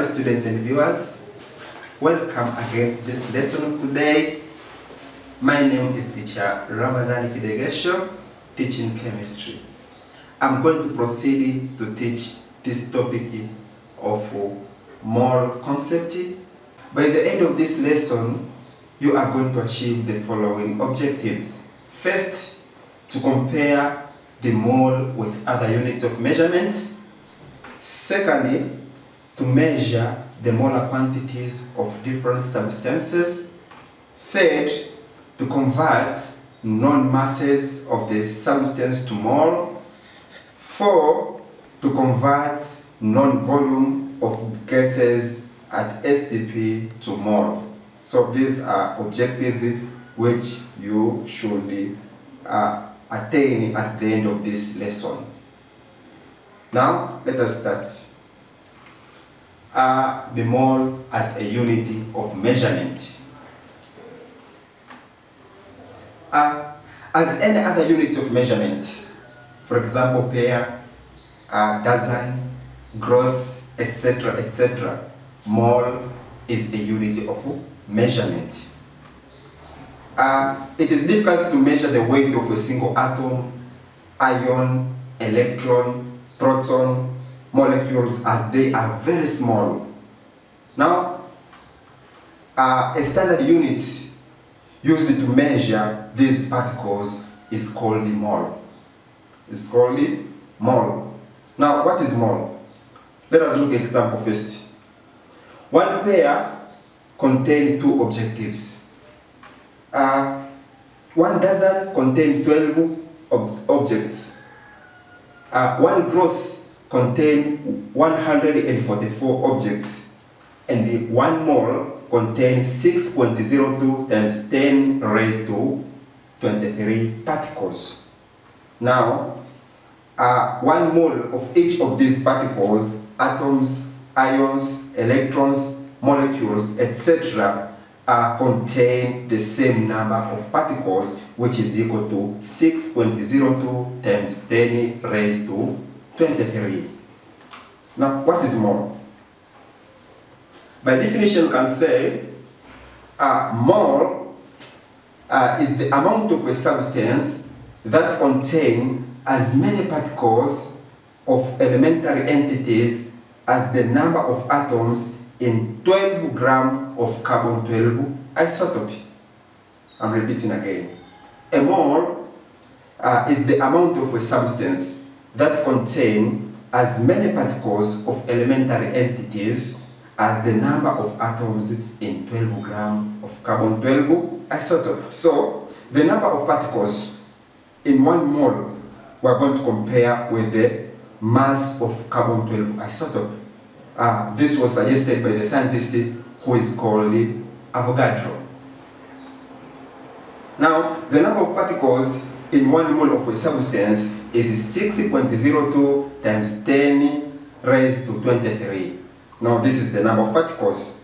students and viewers, welcome again to this lesson of today. My name is teacher Ramadhan Kidegesho, teaching chemistry. I'm going to proceed to teach this topic of mole concept. By the end of this lesson, you are going to achieve the following objectives. First, to compare the mole with other units of measurement. Secondly, to measure the molar quantities of different substances. Third, to convert known masses of the substance to mole. 4, to convert known volume of gases at STP to mole. So these are objectives which you should attain at the end of this lesson. Now let us start. The mole as a unit of measurement. As any other units of measurement, for example, pair, dozen, gross, etc., mole is a unit of measurement. It is difficult to measure the weight of a single atom, ion, electron, proton, molecules, as they are very small. Now, a standard unit used to measure these particles is called the mole. It's called the mole. Now, what is mole? Let us look at example first. One pair contains 2 objectives. One dozen contains 12 objects. One gross contains 144 objects, and one mole contains 6.02 times 10 raised to 23 particles. Now, 1 mole of each of these particles, atoms, ions, electrons, molecules, etc., contain the same number of particles, which is equal to 6.02 times 10 raised to 23. Now, what is mole? By definition, you can say mole is the amount of a substance that contains as many particles of elementary entities as the number of atoms in 12 grams of carbon-12 isotope. I'm repeating again. A mole is the amount of a substance that contains as many particles of elementary entities as the number of atoms in 12 grams of carbon-12 isotope. So, the number of particles in 1 mole we are going to compare with the mass of carbon-12 isotope. This was suggested by the scientist who is called Avogadro. Now, the number of particles in 1 mole of a substance is 6.02 times 10 raised to 23. Now, this is the number of particles.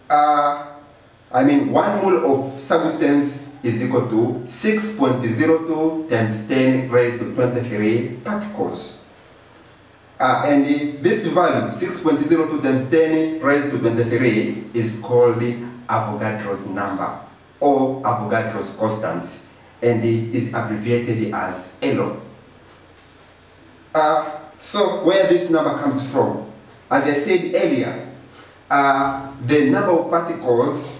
1 mole of substance is equal to 6.02 times 10 raised to 23 particles. And this value, 6.02 times 10 raised to 23, is called Avogadro's number, or Avogadro's constant, and it is abbreviated as ELO. So, where this number comes from? As I said earlier, the number of particles,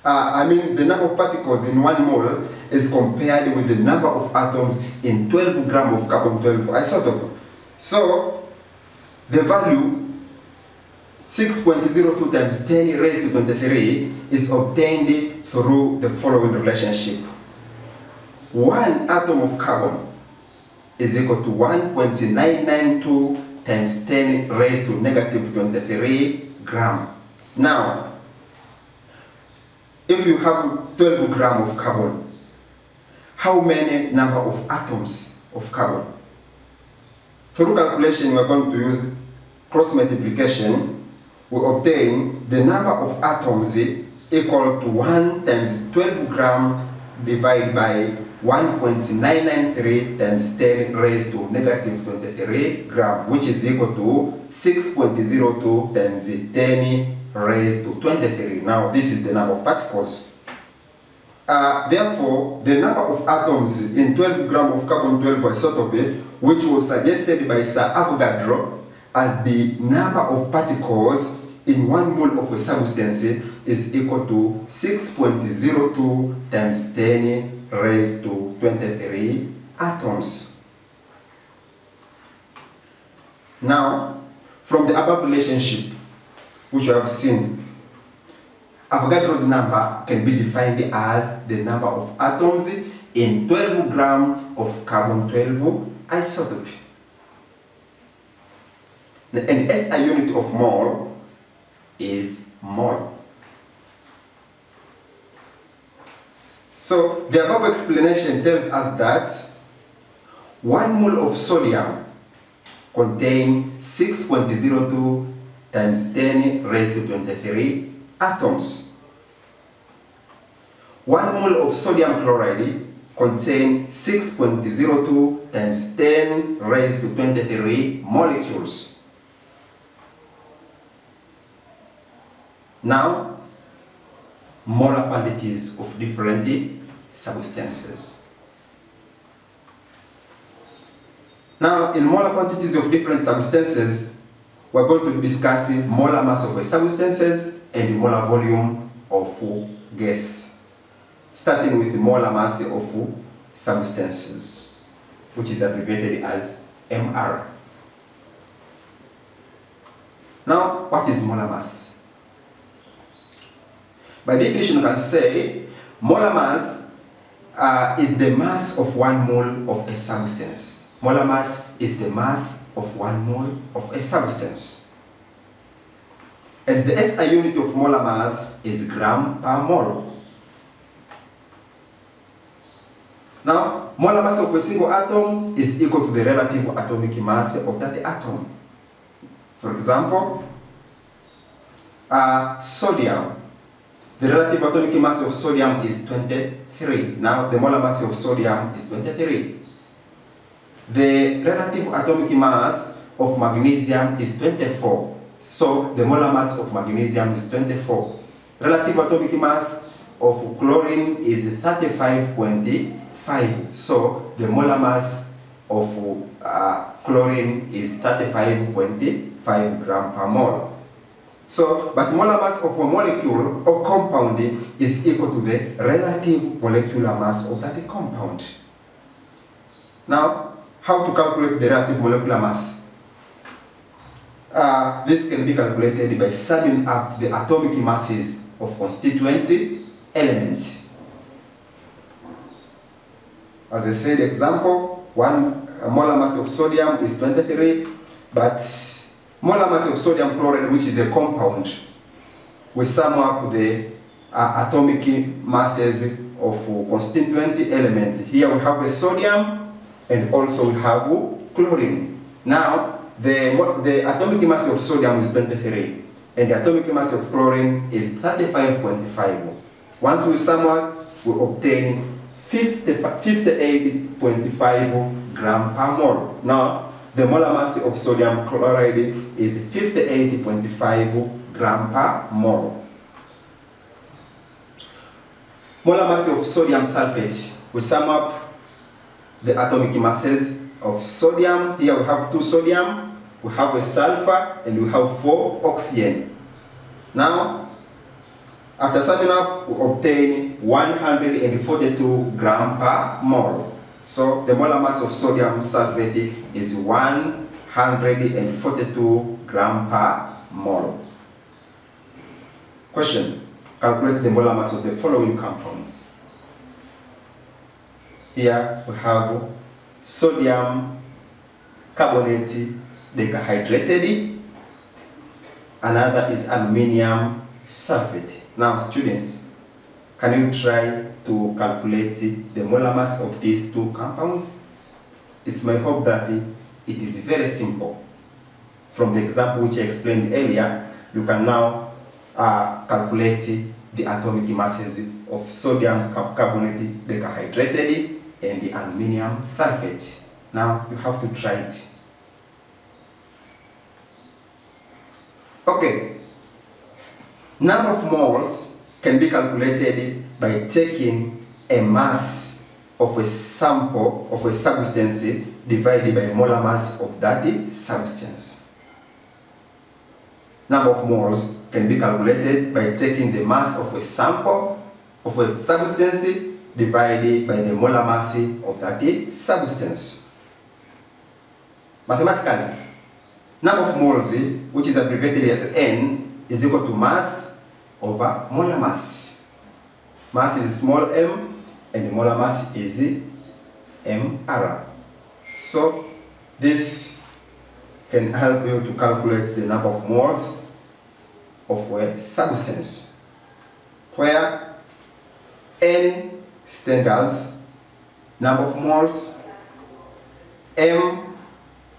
the number of particles in 1 mole is compared with the number of atoms in 12 grams of carbon-12 isotope. So, the value 6.02 times 10 raised to 23 is obtained through the following relationship. 1 atom of carbon is equal to 1.992 times 10 raised to negative 23 grams. Now, if you have 12 grams of carbon, how many number of atoms of carbon? Through calculation, we are going to use cross multiplication. We obtain the number of atoms equal to 1 times 12 grams divided by 1.993 times 10 raised to negative 23 gram, which is equal to 6.02 times 10 raised to 23. Now, this is the number of particles. Therefore, the number of atoms in 12 gram of carbon-12 isotopy, which was suggested by Sir Avogadro as the number of particles in 1 mole of a substance, is equal to 6.02 times 10 raised to 23 atoms. Now, from the above relationship, which you have seen, Avogadro's number can be defined as the number of atoms in 12 gram of carbon-12 isotopy. And SI unit of mole is mole. So the above explanation tells us that 1 mole of sodium contains 6.02 times 10 raised to 23 atoms. 1 mole of sodium chloride contains 6.02 times 10 raised to 23 molecules. Now, molar quantities of different substances. Now, in molar quantities of different substances, we're going to be discussing molar mass of substances and molar volume of gas. Starting with the molar mass of substances, which is abbreviated as MR. Now, what is molar mass? By definition, you can say molar mass is the mass of 1 mole of a substance. Molar mass is the mass of 1 mole of a substance. And the SI unit of molar mass is gram per mole. Now, molar mass of a single atom is equal to the relative atomic mass of that atom. For example, sodium. The relative atomic mass of sodium is 23. Now, the molar mass of sodium is 23. The relative atomic mass of magnesium is 24. So, the molar mass of magnesium is 24. Relative atomic mass of chlorine is 35.5. So, the molar mass of chlorine is 35.5 gram per mole. So, but molar mass of a molecule or compound is equal to the relative molecular mass of that compound. Now, how to calculate the relative molecular mass? This can be calculated by summing up the atomic masses of constituent elements. As I said, example, one molar mass of sodium is 23, but molar mass of sodium chloride, which is a compound, we sum up the atomic masses of constituent element. Here we have a sodium and also we have chlorine. Now, the atomic mass of sodium is 23 and the atomic mass of chlorine is 35.5. Once we sum up, we obtain 58.5 gram per mole. Now, the molar mass of sodium chloride is 58.5 gram per mole. Molar mass of sodium sulfate. We sum up the atomic masses of sodium. Here we have 2 sodium, we have a sulfur, and we have 4 oxygen. Now, after summing up, we obtain 142 gram per mole. So the molar mass of sodium sulfate is 142 gram per mole. Question: calculate the molar mass of the following compounds. Here we have sodium carbonate dehydrated. Another is aluminium sulfate. Now, students, can you try to calculate the molar mass of these 2 compounds? It's my hope that it is very simple. From the example which I explained earlier, you can now calculate the atomic masses of sodium carbonate dehydrated and the aluminium sulfate. Now you have to try it. Okay, number of moles can be calculated by taking a mass of a sample of a substance divided by molar mass of that substance. Number of moles can be calculated by taking the mass of a sample of a substance divided by the molar mass of that substance. Mathematically, number of moles, which is abbreviated as N, is equal to mass over molar mass. Mass is small m and the molar mass is mR. So this can help you to calculate the number of moles of a substance, where N stands as number of moles, M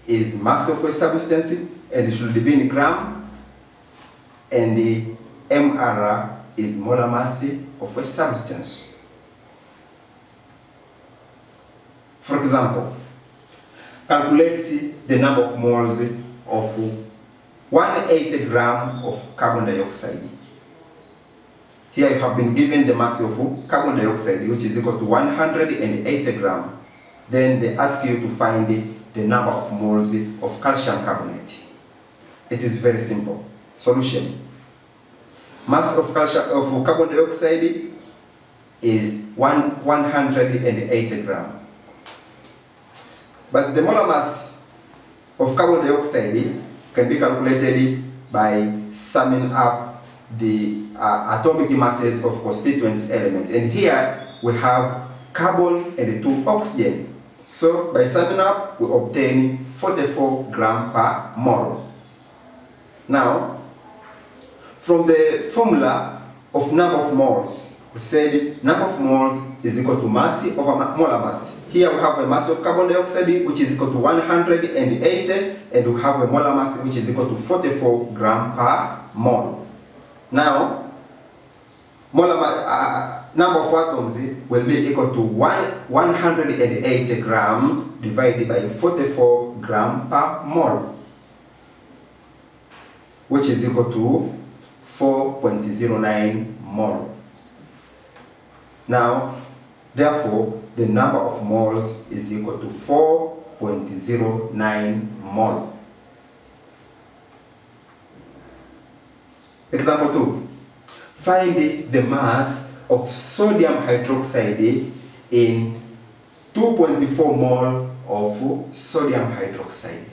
is mass of a substance and it should be in gram, and the mR is molar mass of a substance. For example, calculate the number of moles of 180 grams of carbon dioxide. Here you have been given the mass of carbon dioxide, which is equal to 180 grams. Then they ask you to find the number of moles of calcium carbonate. It is very simple. Solution: mass of carbon dioxide is 180 grams. But the molar mass of carbon dioxide can be calculated by summing up the atomic masses of constituent elements. And here we have carbon and 2 oxygen. So by summing up, we obtain 44 grams per mole. Now, from the formula of number of moles, we said number of moles is equal to mass over molar mass. Here we have a mass of carbon dioxide which is equal to 180, and we have a molar mass which is equal to 44 grams per mole. Now, number of atoms will be equal to 180 grams divided by 44 grams per mole, which is equal to 4.09 mole. Now, therefore, the number of moles is equal to 4.09 mole. Example 2. Find the mass of sodium hydroxide in 2.4 mole of sodium hydroxide.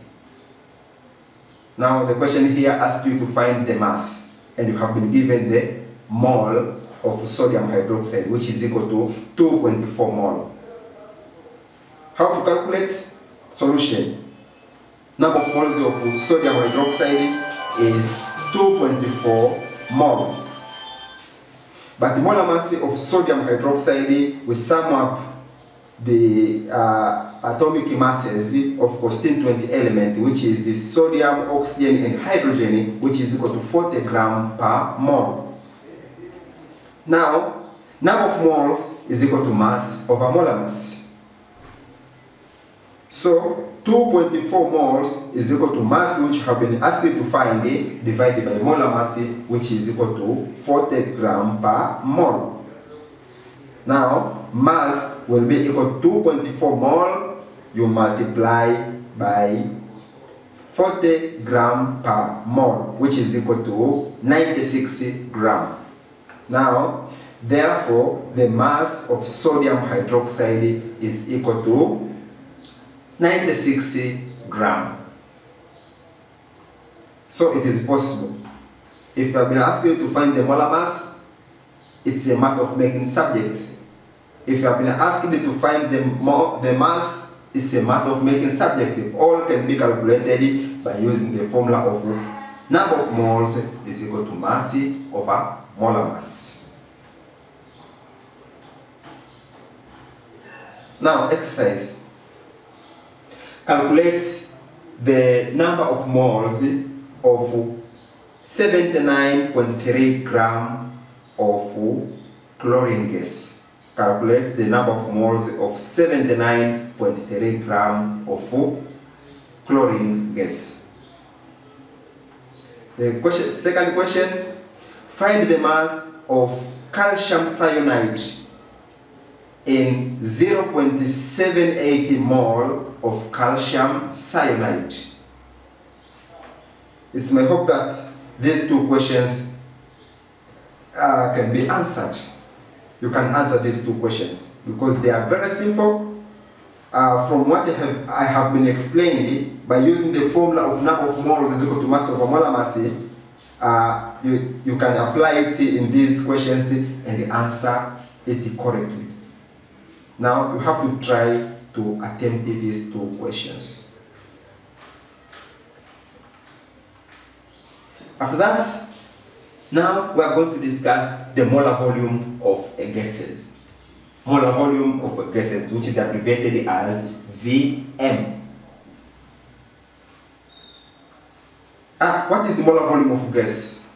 Now the question here asks you to find the mass, and you have been given the mole of sodium hydroxide, which is equal to 2.4 mole. How to calculate? Solution: number of moles of sodium hydroxide is 2.4 mole. But the molar mass of sodium hydroxide, we sum up the atomic masses of constituent element, which is the sodium, oxygen, and hydrogen, which is equal to 40 grams per mole. Now, number of moles is equal to mass over molar mass. So 2.4 moles is equal to mass, which you have been asked to find, divided by molar mass, which is equal to 40 grams per mole. Now, mass will be equal to 2.4 mole. You multiply by 40 grams per mole, which is equal to 96 grams. Now, therefore, the mass of sodium hydroxide is equal to 96 grams. So it is possible. If you have been asked to find the molar mass, it's a matter of making subject. If you have been asked to find the mass, it's a matter of making subject. All can be calculated by using the formula of number of moles is equal to mass over molar mass. Now, exercise. Calculate the number of moles of 79.3 grams of chlorine gas. calculate the number of moles of 79.3 grams of chlorine gas. The second question, find the mass of calcium cyanide in 0.78 mole of calcium cyanide. It's my hope that these two questions can be answered. You can answer these two questions because they are very simple. From what I have been explained, by using the formula of number of moles is equal to mass over molar mass, you can apply it in these questions and answer it correctly. Now you have to try to attempt these two questions. After that, now we are going to discuss the molar volume of gases. Molar volume of gases, which is abbreviated as VM. What is the molar volume of gas?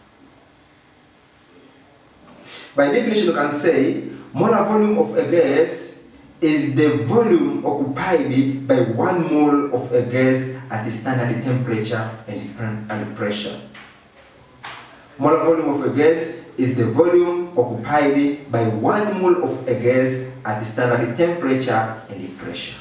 By definition, you can say molar volume of a gas is the volume occupied by 1 mole of a gas at the standard temperature and pressure. Molar volume of a gas is the volume occupied by 1 mole of a gas at the standard temperature and pressure.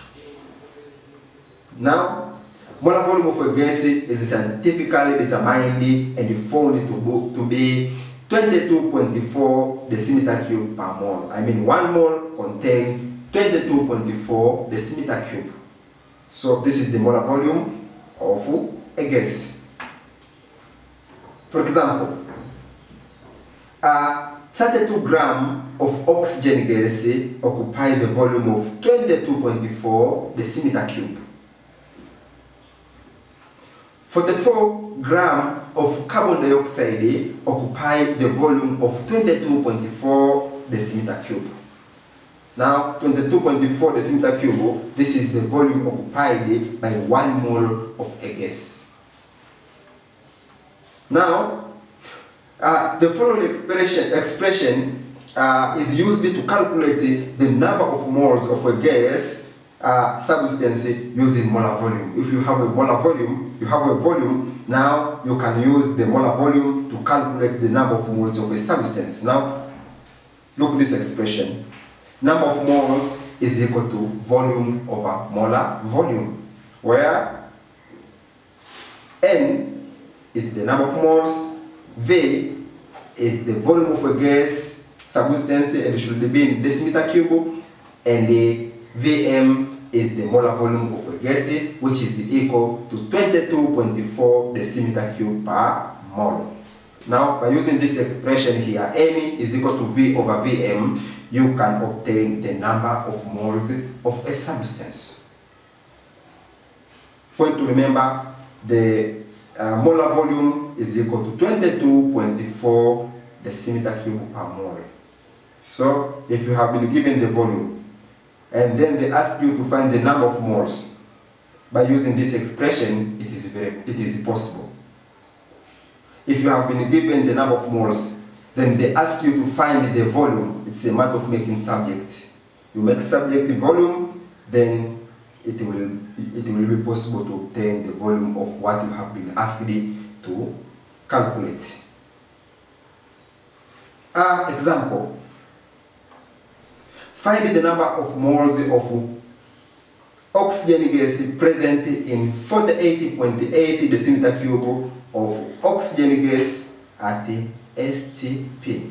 Now, molar volume of a gas is scientifically determined and found to be 22.4 decimeter cube per mole. I mean, 1 mole contains 22.4 decimeter cube. So this is the molar volume of a gas. For example, 32 grams of oxygen gas occupy the volume of 22.4 decimeter cube. 44 grams of carbon dioxide occupy the volume of 22.4 decimeter cube. Now, 22.4 decimeter cube, this is the volume occupied by 1 mole of a gas. Now, the following expression is used to calculate the number of moles of a gas substance using molar volume. If you have a molar volume, now you can use the molar volume to calculate the number of moles of a substance. Now, look at this expression. Number of moles is equal to volume over molar volume, where N is the number of moles, V is the volume of a gas substance and should be in decimeter cube, and the Vm is the molar volume of a gas, which is equal to 22.4 decimeter cube per mole. Now, by using this expression here, N is equal to V over Vm, you can obtain the number of moles of a substance. Point to remember, the molar volume is equal to 22.4 decimeter cube per mole. So, if you have been given the volume, and then they ask you to find the number of moles, by using this expression, it is possible. If you have been given the number of moles, then they ask you to find the volume. It's a matter of making subject. You make subject volume, then it will be possible to obtain the volume of what you have been asked to calculate. Example. Find the number of moles of oxygen gas present in 48.8 decimeter cube of oxygen gas at the STP,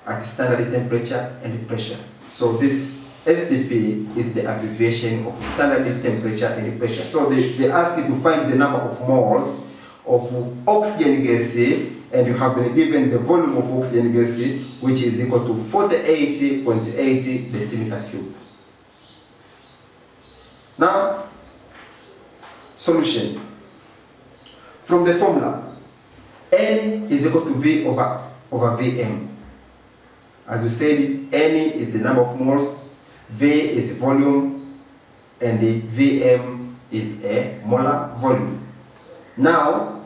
at standard temperature and pressure. So this STP is the abbreviation of standard temperature and pressure. So they ask you to find the number of moles of oxygen gas, and you have been given the volume of oxygen gas, which is equal to 48.8 decimeter cube. Now, solution. From the formula, N is equal to V over Vm. As we said, N is the number of moles, V is volume, and the Vm is a molar volume. Now,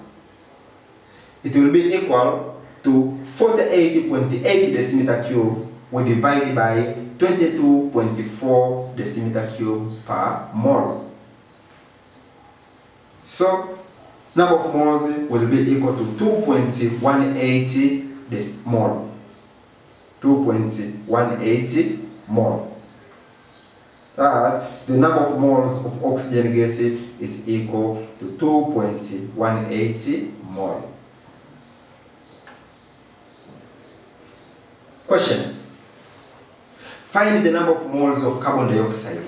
it will be equal to 48.8 decimeter cube we divide by 22.4 decimeter cube per mole. So number of moles will be equal to 2.180 mole. 2.180 mole. Thus, the number of moles of oxygen gas is equal to 2.180 mole. Question. Find the number of moles of carbon dioxide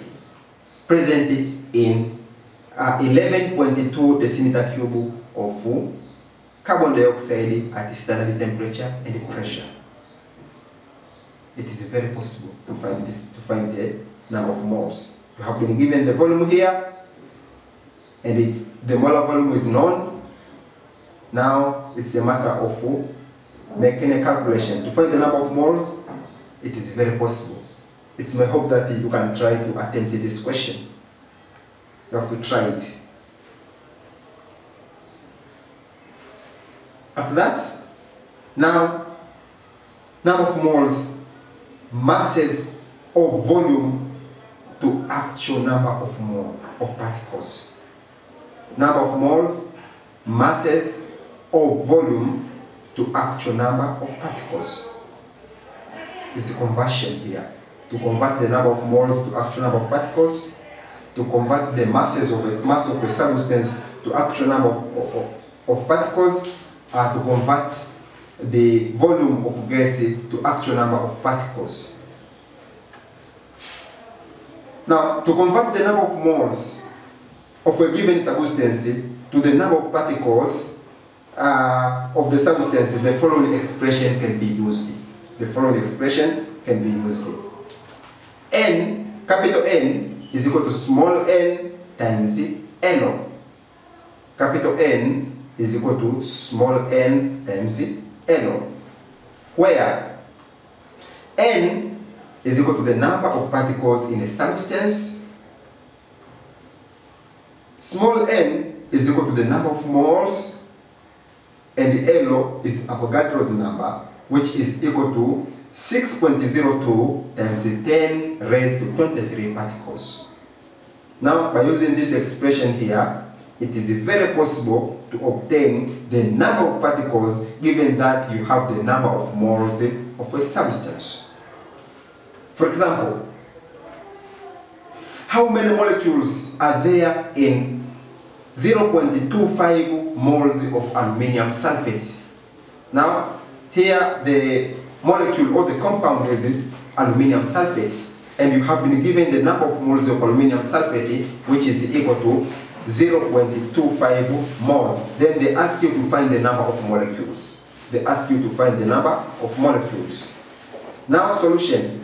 present in 11.2 decimeter cube of carbon dioxide at standard temperature and pressure. It is very possible to find the number of moles. You have been given the volume here, and the molar volume is known. Now it's a matter of making a calculation to find the number of moles. It is very possible. It's my hope that you can try to attempt this question. You have to try it. After that, now number of moles, masses or volume to actual number of particles. Number of moles, masses or volume to actual number of particles. It's a conversion here. To convert the number of moles to actual number of particles, to convert the mass of a substance to actual number of particles, to convert the volume of gas to actual number of particles. Now, to convert the number of moles of a given substance to the number of particles of the substance, the following expression can be used. The following expression can be used. N, capital N, is equal to small n times L. Capital N is equal to small n times L, where N is equal to the number of particles in a substance, small n is equal to the number of moles, and L is Avogadro's number, which is equal to 6.02 times 10 raised to 23 particles. Now, by using this expression here, it is very possible to obtain the number of particles given that you have the number of moles of a substance. For example, how many molecules are there in 0.25 moles of aluminium sulfate? Now, here the molecule or the compound is aluminium sulfate, and you have been given the number of moles of aluminium sulfate, which is equal to 0.25 mole. Then they ask you to find the number of molecules. They ask you to find the number of molecules. Now, solution.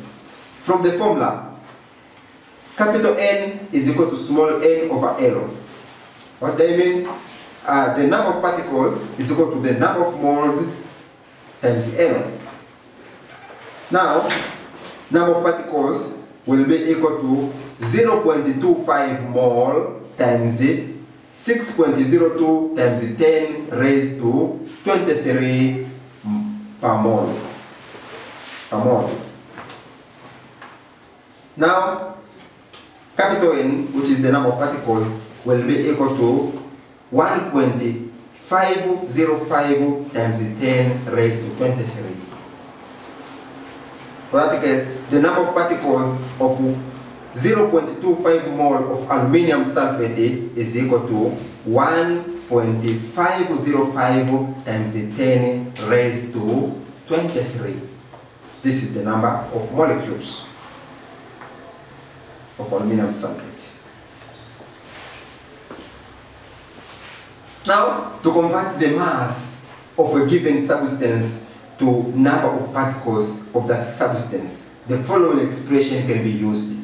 From the formula, capital N is equal to small n over L. What do I mean? The number of particles is equal to the number of moles times L. Now, number of particles will be equal to 0.25 mole times 6.02 times 10 raised to 23 per mole. Now, capital N, which is the number of particles, will be equal to 1.505 times 10 raised to 23. For that case, the number of particles of 0.25 mole of aluminium sulfate is equal to 1.505 times 10 raised to 23. This is the number of molecules of aluminium sulfate. Now, to convert the mass of a given substance to number of particles of that substance, the following expression can be used.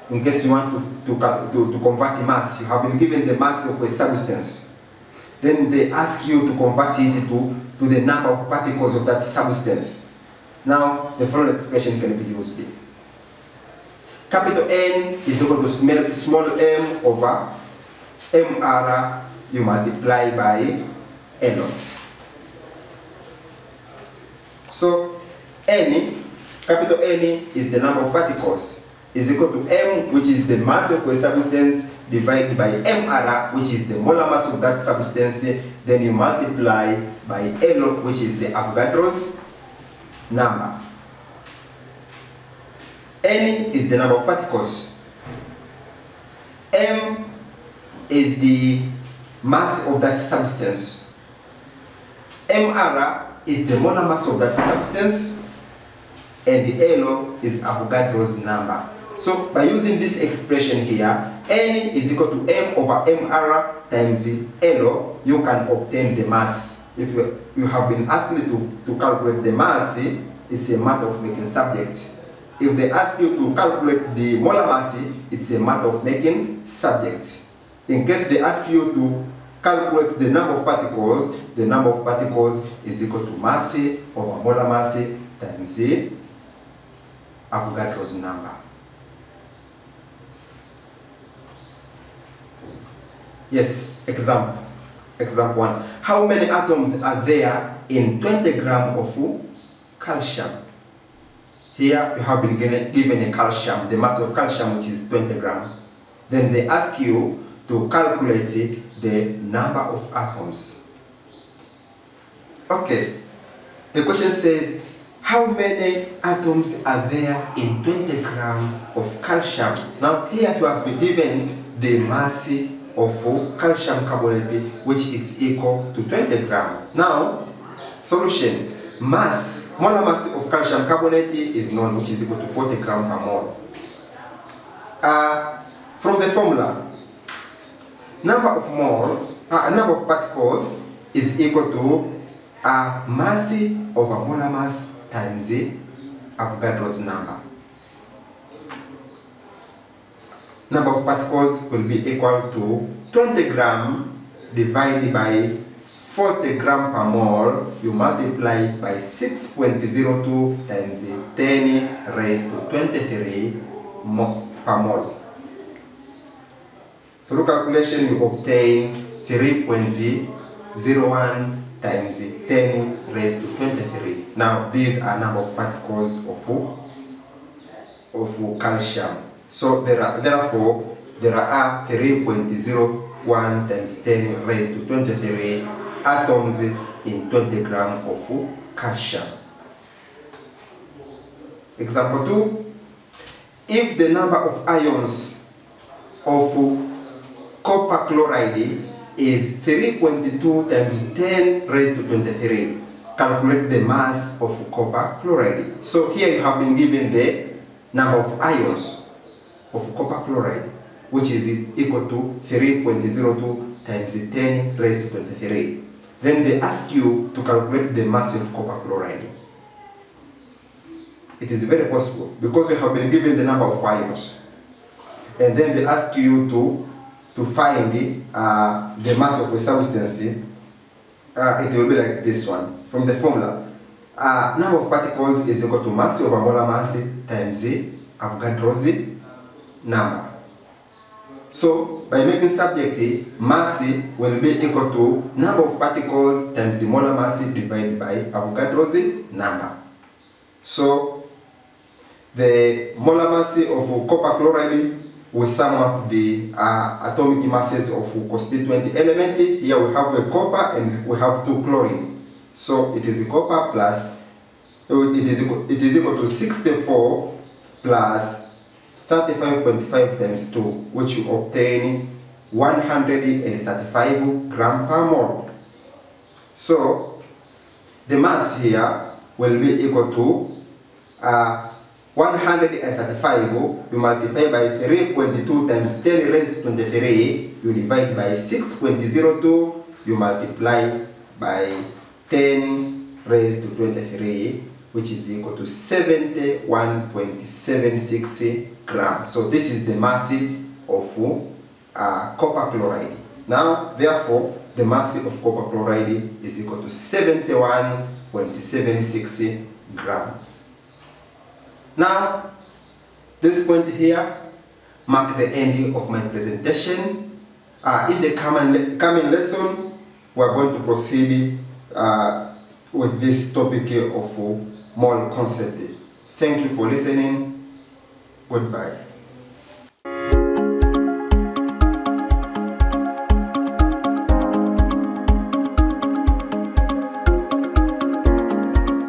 In case you want to convert the mass, you have been given the mass of a substance. Then they ask you to convert it to the number of particles of that substance. Now, the following expression can be used. Capital N is equal to small m over mr you multiply by L. So N Capital N is the number of particles, is equal to M, which is the mass of a substance, divided by mR, which is the molar mass of that substance. Then you multiply by L, which is the Avogadro's number. N is the number of particles. M is the mass of that substance. mR is the molar mass of that substance, and the L is Avogadro's number. So by using this expression here, N is equal to M over mR times L, you can obtain the mass. If you have been asked to calculate the mass, it's a matter of making subject. If they ask you to calculate the molar mass, it's a matter of making subject. In case they ask you to calculate the number of particles, the number of particles is equal to mass over molar mass times Avogadro's number. Yes, example 1. How many atoms are there in 20 grams of calcium? Here you have been given a calcium, the mass of calcium, which is 20 grams. Then they ask you to calculate the number of atoms. Okay, the question says, how many atoms are there in 20 grams of calcium? Now here you have been given the mass of calcium carbonate, which is equal to 20 grams. Now, solution. Mass, molar mass of calcium carbonate is known, which is equal to 40 grams per mole. From the formula, number of moles, number of particles is equal to mass over molar mass times Avogadro's number. Number of particles will be equal to 20 grams divided by 40 grams per mole. You multiply by 6.02 times 10 raised to 23 per mole. Through calculation, you obtain 3.01 times 10 raised to 23. Now, these are number of particles of calcium. So therefore, there are 3.01 times 10 raised to 23 atoms in 20 grams of calcium. Example 2. If the number of ions of copper chloride is 3.2 times 10 raised to 23, calculate the mass of copper chloride. So here you have been given the number of ions of copper chloride, which is equal to 3.02 times 10 raised to 23. Then they ask you to calculate the mass of copper chloride. It is very possible because you have been given the number of ions, and then they ask you to find the mass of a substance. It will be like this one. From the formula, number of particles is equal to mass over molar mass times Avogadro's number. So by making subject, mass will be equal to number of particles times the molar mass divided by Avogadro's number. So the molar mass of copper chloride will sum up the atomic masses of constituent element. Here we have a copper and we have 2 chlorine. So it is a copper plus, it is equal to 64 plus 35.5 times 2, which you obtain 135 grams per mole. So the mass here will be equal to 135. You multiply by 3.2 times 10 raised to 23. You divide by 6.02. You multiply by 10 raised to 23, which is equal to 71.76 grams. So this is the mass of copper chloride. Now, therefore, the mass of copper chloride is equal to 71.76 grams. Now, this point here marks the end of my presentation. In the coming lesson, we are going to proceed with this topic of mole concept. Thank you for listening. Goodbye.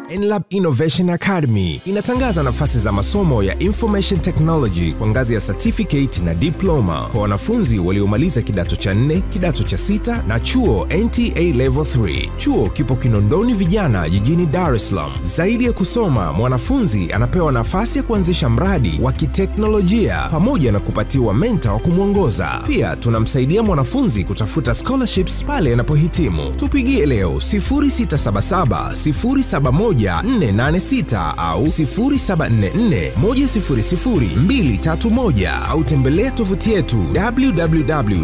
Enlab Innovation Academy inatangaza nafasi za masomo ya Information Technology kwa ngazi ya certificate na diploma kwa wanafunzi waliomaliza kidato cha 4, kidato cha 6 na chuo NTA Level 3. Chuo kipo Kinondoni Vijana jijini Dar es Salaam. Zaidi ya kusoma, mwanafunzi anapewa nafasi ya kuanzisha mradi wa kiteknolojia pamoja na kupatiwa mentor wa kumwongoza. Pia tunamsaidia mwanafunzi kutafuta scholarships pale anapohitimu. Tupigie leo 0677 071 486 au 0744 100 231 au tembelea tovuti yetu www.nia.ac.tz.